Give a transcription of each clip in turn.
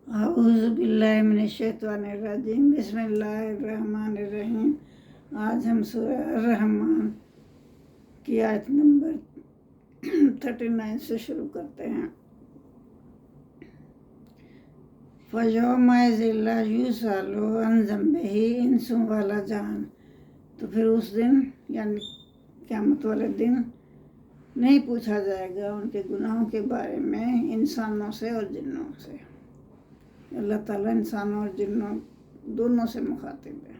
औज़ुबिल्लाहिमिनश्शैतानिर्रजीम बिस्मिल्लाहिर्रहमानिर्रहीम। आज हम सूरह रहमान की आयत नंबर 39 से शुरू करते हैं। फ़यौमइज़िन ला युसअलु अन ज़म्बिही इंसुन वला जान। तो फिर उस दिन यानी क़यामत वाले दिन नहीं पूछा जाएगा उनके गुनाहों के बारे में इंसानों से और जिन्नों से। अल्लाह ताला इंसानों और जिन्नों दोनों से मुखातिब है।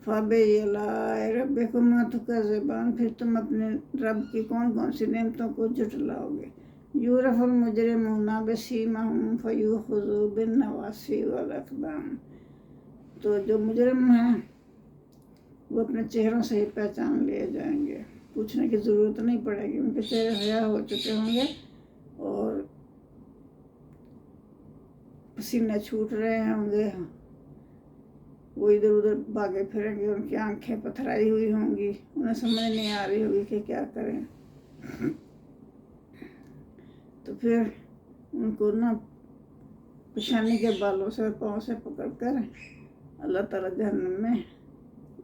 फ़बिअय्यि आलाइ रब्बिकुमा तुकज़्ज़िबान, फिर तुम अपने रब की कौन कौन सी नेमतों को झुटलाओगे। युरफ़ुल मुजरिमूना बिसीमाहुम फ़युख़ज़ू बिन्नवासी वल अक़दाम। तो जो मुजरिम हैं वो अपने चेहरों से ही पहचान लिए जाएंगे, पूछने की ज़रूरत नहीं पड़ेगी। उनके चेहरे हया हो चुके होंगे और पसीने छूट रहे होंगे, वो इधर उधर भागे फिरेंगे, उनकी आंखें पथराई हुई होंगी, उन्हें समझ नहीं आ रही होगी कि क्या करें। तो फिर उनको ना पेशानी के बालों से और पाँव से पकड़कर अल्लाह ताला जहन्नम में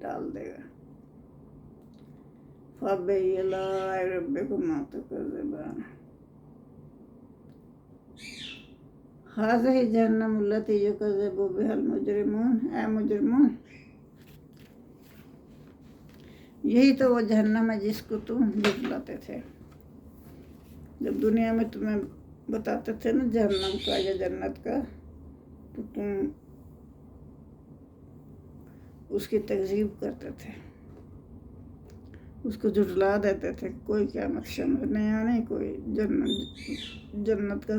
डाल देगा। फ़बिअय्यि आलाइ रब्बिकुमा तुकज़्ज़िबान। हाज़िहि जहन्नम अल्लती युकज़्ज़िबु बिहल मुजरिमून। ऐ मुजरिमों, यही तो वो जहन्नम है जिसको तुम झुठलाते थे। जब दुनिया में तुम्हें बताते थे ना जहन्नम का या जन्नत का, तो तुम उसकी तकज़ीब करते थे, उसको झुठला देते थे। कोई क़यामत समझ नहीं आनी, कोई जन्नत का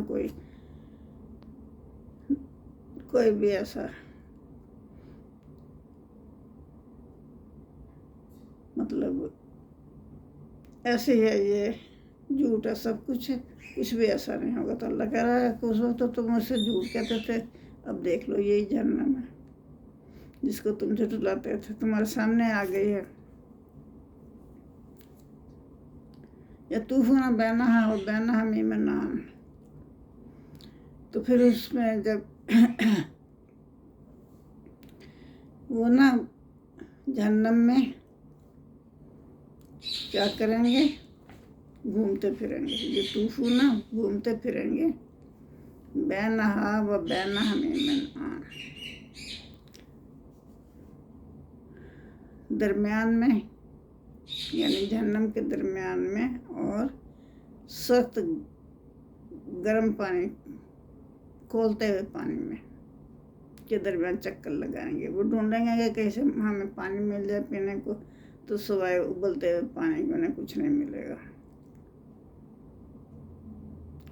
कोई भी ऐसा मतलब ऐसे ही है, ये झूठ है सब कुछ है, कुछ भी ऐसा नहीं होगा। तो अल्लाह कह रहा है कि उस वक्त तो तुम मुझसे झूठ कहते थे, अब देख लो यही जहन्नम है जिसको तुम झुठलाते थे, तुम्हारे सामने आ गई है। या तूफ़ूना बैनहा और बैनहा मीम नाम। तो फिर उसमें जब वो ना जहन्नम में क्या करेंगे, घूमते फिरेंगे। ये तूफ़ूना घूमते फिरेंगे, बैनहा व बैनहा मीम नाम, दरमियान में यानी जहन्नम के दरमियान में और सख्त गर्म पानी, खोलते हुए पानी में के दरमियान चक्कर लगाएंगे। वो ढूंढेंगे कि कैसे हमें पानी मिल जाए पीने को, तो सिवाय उबलते हुए पानी के उन्हें कुछ नहीं मिलेगा।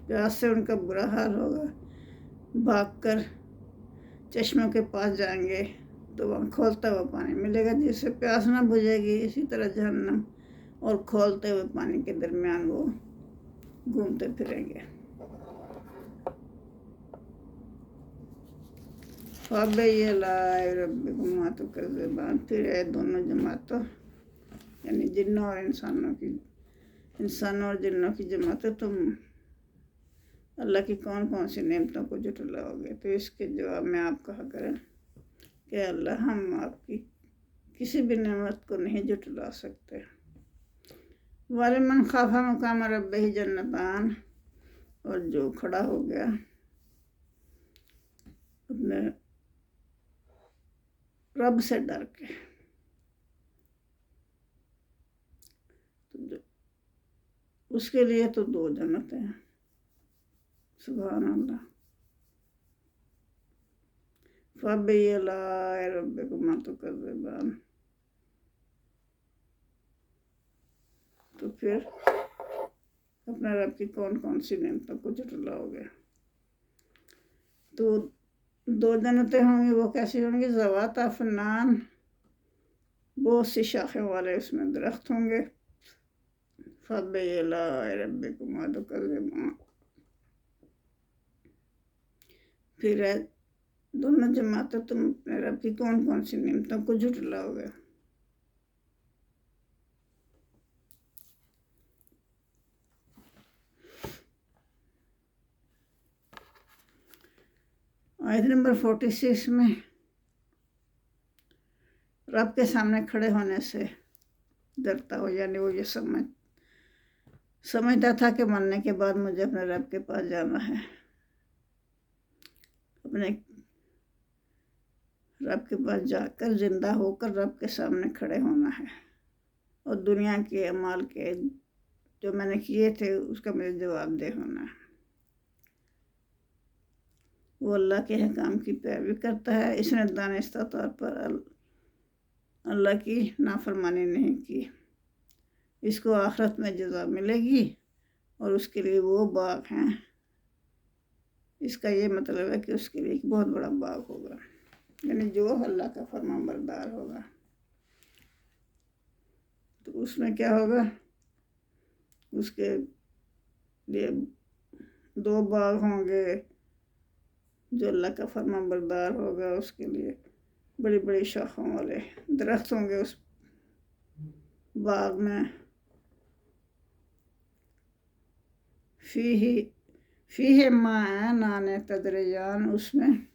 प्यास से उनका बुरा हाल होगा। भागकर चश्मों के पास जाएंगे तो वहाँ खोलता हुआ पानी मिलेगा जिससे प्यास ना बुझेगी। इसी तरह जहन्नम और खोलते हुए पानी के दरमियान वो घूमते फिरेंगे। फ़बिअय्यि आलाइ रब्बिकुमा तुकज़्ज़िबान। फिर है दोनों जमातों यानी जिन्नों और इंसानों और जिन्नों की जमातों, तुम अल्लाह की कौन कौन सी नेमतों को झुठलाओगे। तो इसके जवाब में आप कहा करें कि अल्लाह, हम आपकी किसी भी नेमत को नहीं झुठला सकते। वलिमन खाफा मक़ाम रब्बिही जन्नतान, और जो खड़ा हो गया अपने रब से डर के, तो उसके लिए तो दो जन्नतें हैं। सुभान अल्लाह। फ़बिअय्यि आलाइ रब्बिकुमा तुकज़्ज़िबान। तो फिर अपने रब की कौन कौन सी नेमतों को झुठलाओगे। तो दो जन्नतें होंगी, वो कैसी होंगी, ज़वात अफ़नान, बहुत सी शाखें वाले उसमें दरख्त होंगे। फ़बिअय्यि आलाइ रब्बिकुमा तुकज़्ज़िबान। फिर है दोनों जमातें, तुम अपने रब की कौन कौन सी नेमतों को झुठलाओगे। आयत नंबर 46 में रब के सामने खड़े होने से डरता हो, यानी वो ये समझता था कि मरने के बाद मुझे अपने रब के पास जाना है, अपने रब के पास जाकर जिंदा होकर रब के सामने खड़े होना है, और दुनिया के अमाल के जो मैंने किए थे उसका मुझे जवाबदेह होना है। वो अल्लाह के अहकाम की पैरवी करता है, इसने दानिस्ता तौर पर अल्लाह की नाफरमानी नहीं की, इसको आखिरत में जज़ा मिलेगी और उसके लिए वो बाग हैं। इसका ये मतलब है कि उसके लिए एक बहुत बड़ा बाग होगा, यानी जो अल्लाह का फरमाबरदार होगा। तो उसमें क्या होगा, उसके लिए 2 बाग होंगे। जो अल्लाह का फरमाबरदार होगा उसके लिए बड़ी बड़ी शाखों वाले दरख्त होंगे उस बाग में। फीहे माए नाने तदरियान, उसमें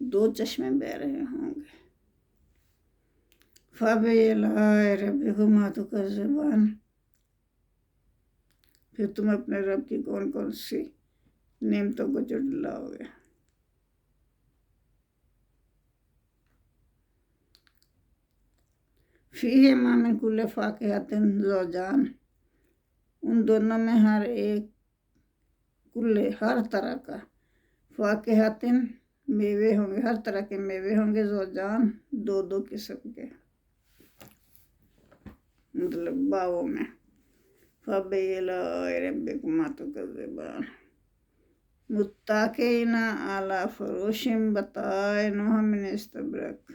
2 चश्मे बह रहे होंगे। फ़बिअज़्ज़ान, फिर तुम अपने रब की कौन कौन सी नेमतों को झुठलाओगे। फ़ीहिमा मिन कुल्लि फ़ाकिहतिन ज़ौजान, उन दोनों में हर एक कुल्ले हर तरह का, फ़ाकिहतिन मेवे होंगे, हर तरह के मेवे होंगे, ज़ौजान 2 किस्म के, मतलब बागों में। फ़बिअज़्ज़ाए रब्बिकुमा तुकज़्ज़िबान, मुत्तक़ीना अला फ़ुरूशिन बताइनुहा मिन इस्तबरक़,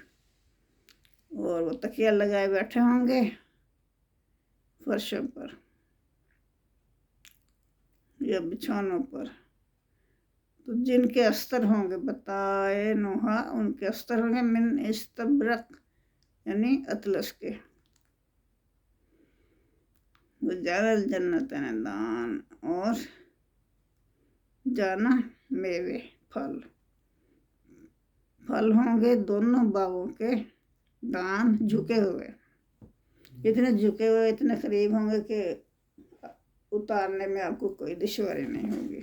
और वो तकिया लगाए बैठे होंगे फर्शों पर या बिछौनों पर। तो जिनके अस्तर होंगे, बताइनुहा, उनके अस्तर होंगे, मिन इस्तबरक़ यानी अतलस के। वजारल जन्नतैन दान, और जाना मेवे फल होंगे दोनों बागों के, दान झुके हुए, इतने झुके हुए, इतने करीब होंगे कि उतारने में आपको कोई दुश्वारी नहीं होगी।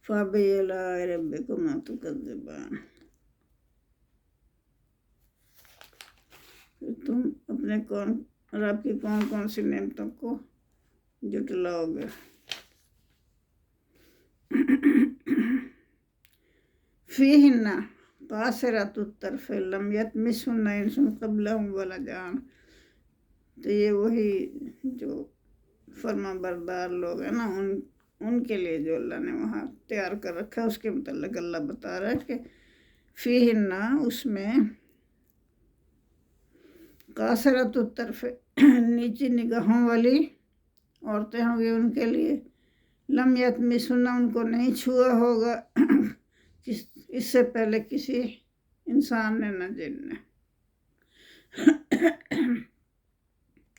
फ़बिअज़्ज़ाए रब्बिकुमा तुकज़्ज़िबान, तुम अपने रब की कौन कौन सी नेमतों को जुटलाओगे। फ़ीहिन्ना क़ासिरातुत तर्फ़ लम यतमिसहुन्ना इंसुन क़ब्लहुम वला जान, तो ये वही जो फरमाबरदार लोग हैं ना, उनके लिए जो अल्लाह ने वहाँ तैयार कर रखा है, उसके मतलब अल्लाह बता रहा है कि फ़ीहिन्ना, उसमें क़ासिरातुत तर्फ़ नीची निगाहों वाली औरतें होंगी, उनके लिए लम यतमिसहुन्ना, उनको नहीं छुआ होगा इससे पहले किसी इंसान ने न जिन ने,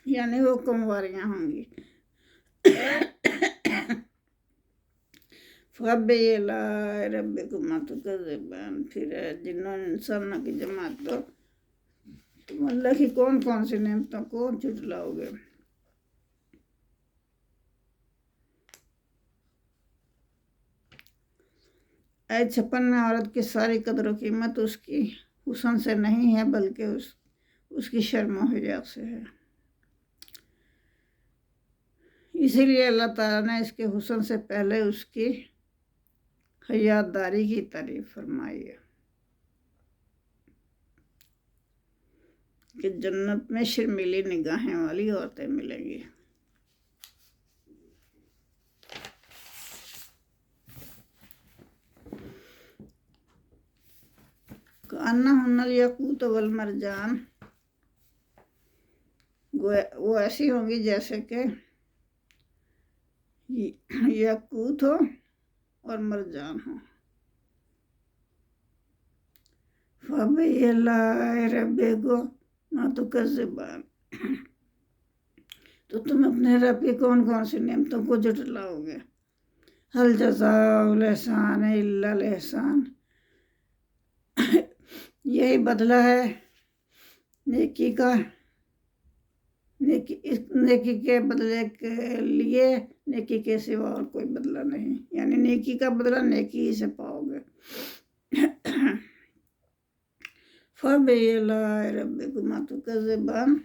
यानी वो कुंवारियाँ होंगी। फ़बिअज़्ज़ाए रब्बिकुमा तुकज़्ज़िबान, फिर जिन्नों इंसानों की जमात, तो तुम अल्लाह की कौन कौन सी नेमतों को झुठलाओगे। आयत 56 में औरत की सारी कदर व कीमत उसकी हुस्न से नहीं है, बल्कि उसकी शर्म व हिया से है। इसीलिए अल्लाह ताला ने इसके हुस्न से पहले उसकी हयादारी की तारीफ फरमाई है कि जन्नत में शर्मीली निगाहें वाली औरतें मिलेंगी। अन्नहुन्नल याकूत वल मरजान, वो ऐसी होंगी जैसे कि याकूत हो और मरजान हो। फ़बिअज़्ज़ाए रब्बिकुमा तुकज़्ज़िबान, تو تم اپنے رب کی کون کون سی نعمتوں کو جھٹلاؤ گے؟ حل جزاء الاحسان الا الاحسان، یہی بدلہ ہے نیکی کا، نیکی کے بدلے کے لیے نیکی کے سوا اور کوئی بدلہ نہیں، یعنی نیکی کا بدلہ نیکی ہی سے پاؤ گے۔ فَبِأَيِّ آلَاءِ رَبِّكُمَا تُكَذِّبَانِ،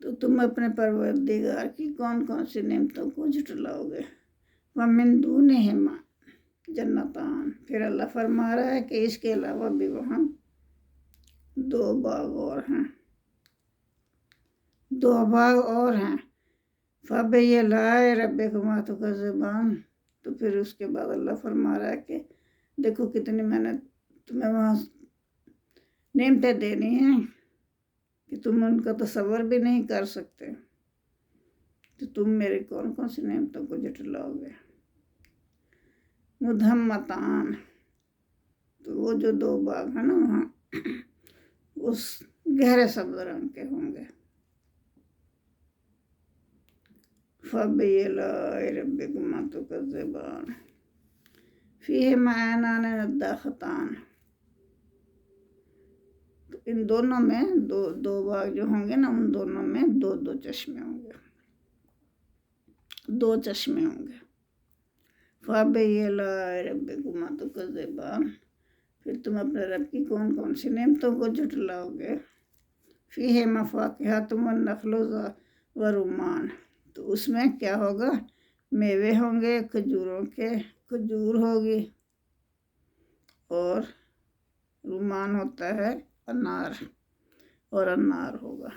تو تم اپنے پروردگار کی کون کون سی نعمتوں کو جھٹلاؤ گے۔ وَمِن دُونِهِمَا جَنَّتَانِ، پھر اللہ فرما رہا ہے کہ اس کے علاوہ بھی وہاں 2 باغ اور ہیں، 2 باغ اور ہیں۔ فَبِأَيِّ آلَاءِ رَبِّكُمَا تُكَذِّبَانِ، تو پھر اس کے بعد اللہ فرما رہا ہے کہ دیکھو کتنی میں نے تمہیں وہاں نعمتیں دینی ہیں کہ تم ان کا تصور بھی نہیں کر سکتے، تو تم میری کون کون سی نعمتوں کو جھٹلاؤ گے۔ مُدْهَمَّتَانِ، تو وہ جو 2 باغ ہیں نا وہاں اس گہرے سبز رنگ کے ہوں گے۔ فَبِأَيِّ آلَاءِ رَبِّكُمَا تُكَذِّبَانِ فِيهِمَا عَيْنَانِ نَضَّاخَتَانِ، تو ان دونوں میں 2 باغ جو ہوں گے نا ان دونوں میں 2 چشمے ہوں گے، 2 چشمے ہوں گے۔ فَبِأَيِّ آلَاءِ رَبِّكُمَا تُكَذِّبَانِ، پھر تم اپنے رب کی کون کون سی نعمتوں کو جھٹلاؤ گے۔ فِيهِمَا فَاكِهَةٌ وَالنَّخْلُ وَالرُّمَّانُ، تو اس میں کیا ہوگا، میوے ہوں گے کھجوروں کے، کھجور ہوگی، اور رمان ہوتا ہے انار، اور انار ہوگا۔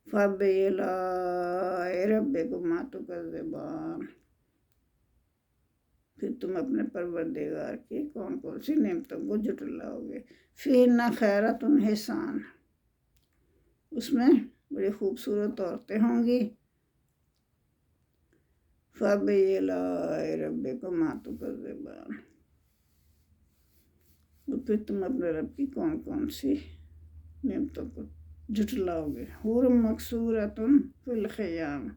فَبِأَيِّ آلَاءِ رَبِّكُمَا تُكَذِّبَانِ، پھر تم اپنے پروردگار کی کون کون سی نعمتوں کو جھٹلاؤ گے۔ فِيهِنَّ خَيْرَاتٌ حِسَانٌ، اس میں بڑی خوبصورت عورتیں ہوں گی۔ فَبِأَيِّ آلَاءِ رَبِّكُمَا تُكَذِّبَانِ، تو پھر تم اپنے رب کی کون کون سی نعمتوں کو جھٹلاؤ گے۔ حور مقصورۃ فی الخیام،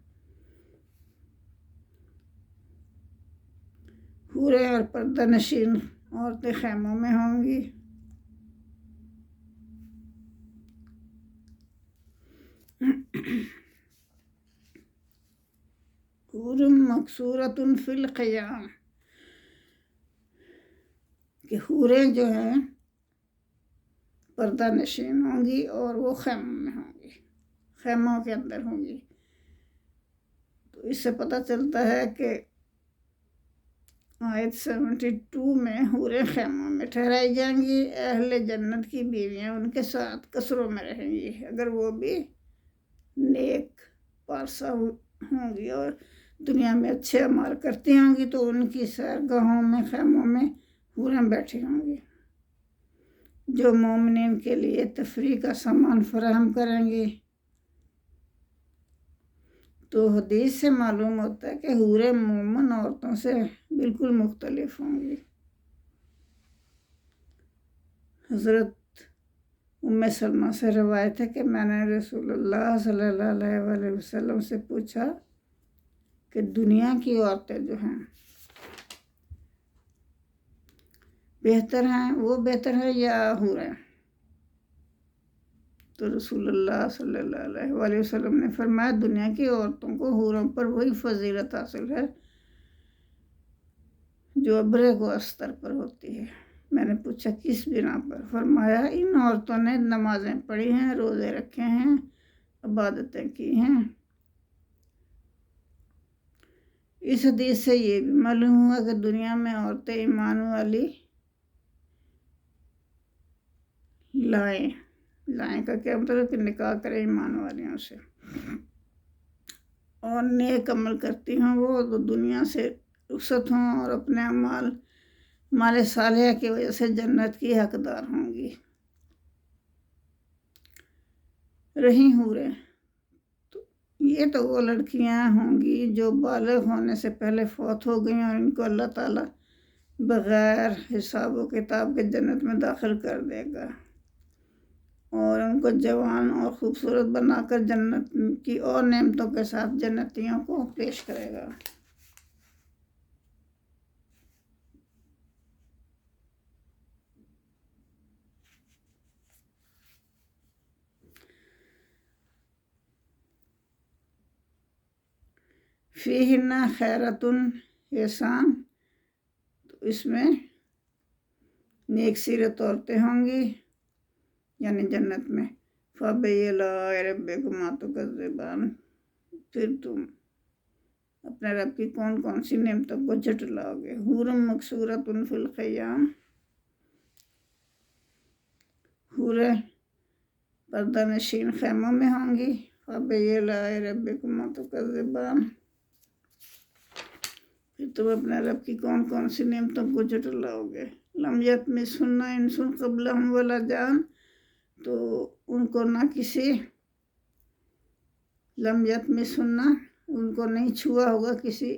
حوریں اور پردہ نشین عورتیں خیموں میں ہوں گی۔ حور مقصورۃ فی الخیام، کہ حوریں جو ہیں پردہ نشین ہوں گی اور وہ خیموں میں ہوں گی، خیموں کے اندر ہوں گی۔ تو اس سے پتہ چلتا ہے کہ آیت 72 میں حوریں خیموں میں ٹھہرائی جائیں گی، اہل جنت کی بیویاں ان کے ساتھ قصروں میں رہیں گی، اگر وہ بھی نیک پارسا ہوں گی اور دنیا میں اچھے اعمال کرتی ہوں گی تو ان کی سیرگاہوں میں، خیموں میں حوریں بیٹھی ہوں گی جو مومنین کے لیے تفریح کا سامان فراہم کریں گی۔ تو حدیث سے معلوم ہوتا ہے کہ حوریں مومن عورتوں سے بالکل مختلف ہوں گی۔ حضرت ام سلمہ سے روایت ہے کہ میں نے رسول اللہ صلی اللہ علیہ وسلم سے پوچھا کہ دنیا کی عورتیں جو ہیں بہتر ہیں، وہ بہتر ہے یا حوریں؟ تو رسول اللہ صلی اللہ علیہ وسلم نے فرمایا دنیا کی عورتوں کو حوروں پر وہی فضیلت حاصل ہے جو ابرے کو استر پر ہوتی ہے۔ میں نے پوچھا کس بنا پر؟ فرمایا ان عورتوں نے نمازیں پڑھی ہیں، روزے رکھے ہیں، عبادتیں کی ہیں۔ اس حدیث سے یہ بھی معلوم ہوا کہ دنیا میں عورتیں ایمان والی لائیں کا کیا مطلب کہ نکاح کریں ایمان والیوں سے اور نیک عمل کرتی ہوں، وہ تو دنیا سے رخصت ہوں اور اپنے مال صالحہ کی وجہ سے جنت کی حقدار ہوں گی۔ رہی حوریں، تو یہ تو وہ لڑکیاں ہوں گی جو بالغ ہونے سے پہلے فوت ہو گئیں اور ان کو اللہ تعالیٰ بغیر حساب و کتاب کے جنت میں داخل کر دے گا۔ اور ان کو جوان اور خوبصورت بنا کر جنت کی اور نعمتوں کے ساتھ جنتیوں کو پیش کرے گا۔ فیہن خیرۃ حسان، تو اس میں نیک سیرت عورتیں ہوں گی، یعنی جنت میں۔ فَبِأَيِّ آلَاءِ رَبِّكُمَا تُكَذِّبَانِ، پھر تم اپنے رب کی کون کون سی نعمتوں کو جھٹلاؤ گے۔ حور مقصورۃ فی الخیام، حوریں پردہ نشین خیموں میں ہوں گی۔ فَبِأَيِّ آلَاءِ رَبِّكُمَا تُكَذِّبَانِ، پھر تم اپنے رب کی کون کون سی نعمتوں کو جھٹلاؤ گے۔ لم یطمثہن انس قبلہم ولا جان، تو ان کو نہ کسی لم یطمثہن، ان کو نہیں چھوا ہوگا کسی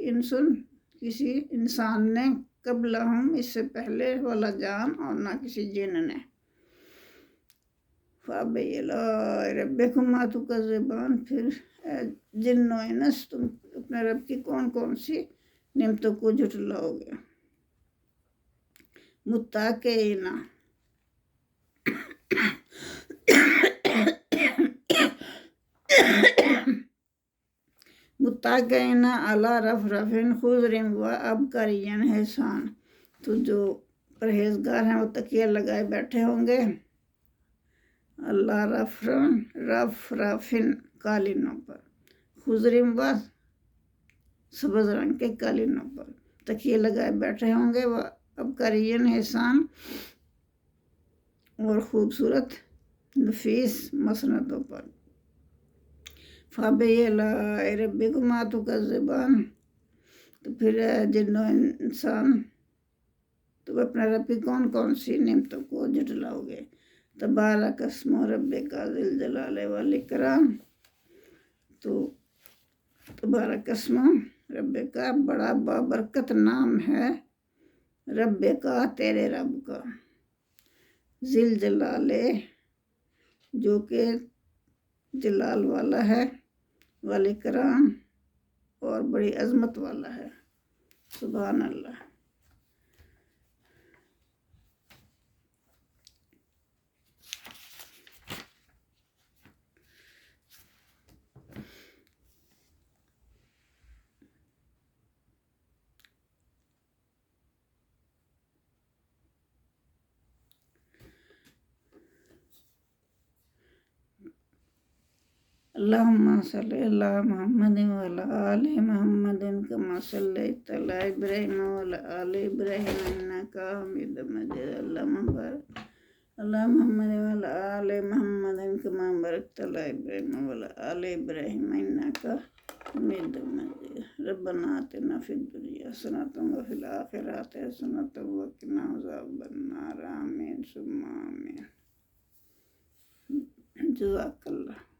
انسان نے، قبلہم اس سے پہلے، ولا جان اور نہ کسی جن نے۔ فَبِأَيِّ آلَاءِ رَبِّكُمَا تُكَذِّبَانِ، پھر اے جن و انس تم اپنے رب کی کون کون سی نعمتوں کو جھٹلاؤ گے۔ متکئین، متکئین علی رفرف خضر و عبقری حسان، تو جو پرہیزگار ہیں وہ تکیہ لگائے بیٹھے ہوں گے اللہ رفرفن، قالینوں پر، خضر و سبز رنگ کے قالینوں پر تکیے لگائے بیٹھے ہوں گے، وہ عبقری حسان، اور خوبصورت نفیس مسندوں پر۔ فَبِأَيِّ آلَاءِ رَبِّكُمَا تُكَذِّبَانِ، تو پھر جن و انسان تم اپنے رب کی کون کون سی نعمتوں کو جھٹلاؤ گے۔ تبارک اسم ربک ذی الجلال والاکرام، تو تبارک اسم رب کا، بڑا بابرکت نام ہے، رب کا، تیرے رب کا، ذی الجلال، جو کہ جلال والا ہے، والاکرام، اور بڑی عظمت والا ہے۔ سبحان اللہ۔ اللہم صلی علی محمد وعلی آل محمد کما صلیت علی ابراہیم وعلی آل ابراہیم انک حمید مجید۔ اللہم بارک علی محمد وعلی آل محمد کما بارکت علی ابراہیم وعلی آل ابراہیم انک حمید مجید۔ ربنا آتنا فی الدنیا حسنۃ وفی الآخرۃ حسنۃ وقنا عذاب النار، آمین ثم آمین۔ جزاک اللہ۔